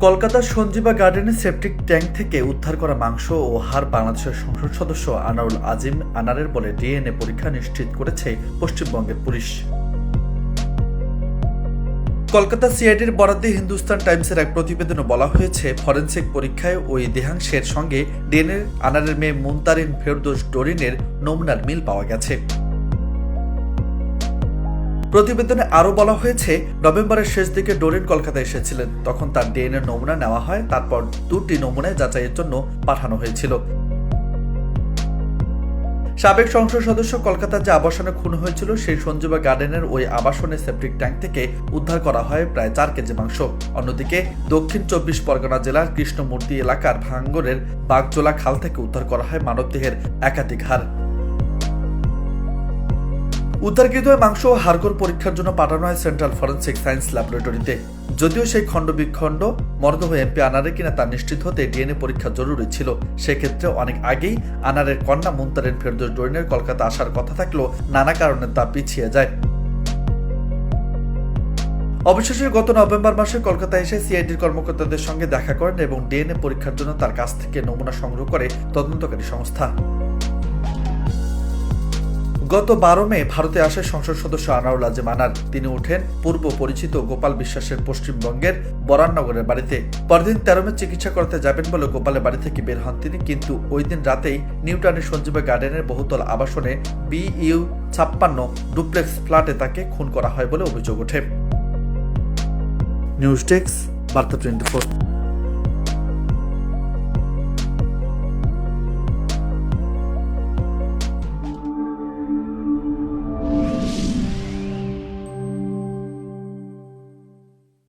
কলকাতার সঞ্জীবা গার্ডেনের septic tank থেকে উদ্ধার করা মাংস ও হাড় বাংলাদেশের সংসদ সদস্য আনারুল আজিম আনারের বলে ডিএনএ পরীক্ষা নিশ্চিত করেছে পশ্চিমবঙ্গের পুলিশ। কলকাতা সিআইডির বরাদ্দে হিন্দুস্তান টাইমসের এক প্রতিবেদনে বলা হয়েছে, ফরেনসিক পরীক্ষায় ওই দেহাংশের সঙ্গে ডিএনএ আনারের মেয়ে মুনতারিন ফেরদৌস ডোরিনের নমুনার মিল পাওয়া গেছে। প্রতিবেদনে আরও বলা হয়েছে, নভেম্বরের শেষ দিকে ডোরিন কলকাতায় এসেছিলেন। তখন তার ডিএনএ নমুনা নেওয়া হয়, তারপর দুটি নমুনায় যাচাইয়ের জন্য পাঠানো হয়েছিল। সাবেক সংসদ সদস্য কলকাতার যে আবাসনে খুন হয়েছিল, সেই সঞ্জীবা গার্ডেনের ওই আবাসনের সেপটিক ট্যাঙ্ক থেকে উদ্ধার করা হয় প্রায় 4 কেজি মাংস। অন্যদিকে দক্ষিণ 24 পরগনা জেলার কৃষ্ণমূর্তি এলাকার ভাঙ্গরের বাগজোলা খাল থেকে উদ্ধার করা হয় মানবদেহের একাধিক হাড়। উদ্ধারকৃত মাংস ও হাড়গোড় পরীক্ষার জন্য পাঠানো হয় সেন্ট্রাল ফরেনসিক সায়েন্স ল্যাবরেটরিতে। যদিও সেই খণ্ডবিখণ্ড মরদেহ এমপি আনারে কিনা তা নিশ্চিত হতে ডিএনএ পরীক্ষা জরুরি ছিল। সেক্ষেত্রে অনেক আগেই আনারের কন্যা মুনতারিন ফেরদৌস ডোরিনের কলকাতা আসার কথা থাকলেও নানা কারণে তা পিছিয়ে যায়। অবশেষে গত নভেম্বর মাসে কলকাতায় এসে সিআইডির কর্মকর্তাদের সঙ্গে দেখা করেন এবং ডিএনএ পরীক্ষার জন্য তার কাছ থেকে নমুনা সংগ্রহ করে তদন্তকারী সংস্থা। গত 12 মে ভারতে আসে সংসদ সদস্য আনারুল আজিম আনার। তিনি ওঠেন পূর্ব পরিচিত গোপাল বিশ্বাসের পশ্চিমবঙ্গের বরাননগরের বাড়িতে। পরদিন 13 মে চিকিৎসা করাতে যাবেন বলে গোপালের বাড়ি থেকে বের হন তিনি। কিন্তু ওই দিন রাতেই নিউটাউনের সঞ্জীবা গার্ডেনের বহুতল আবাসনে BU 56 ডুপ্লেক্স ফ্ল্যাটে তাকে খুন করা হয় বলে অভিযোগ ওঠে। নিউজ ডেস্ক, বার্তা 24।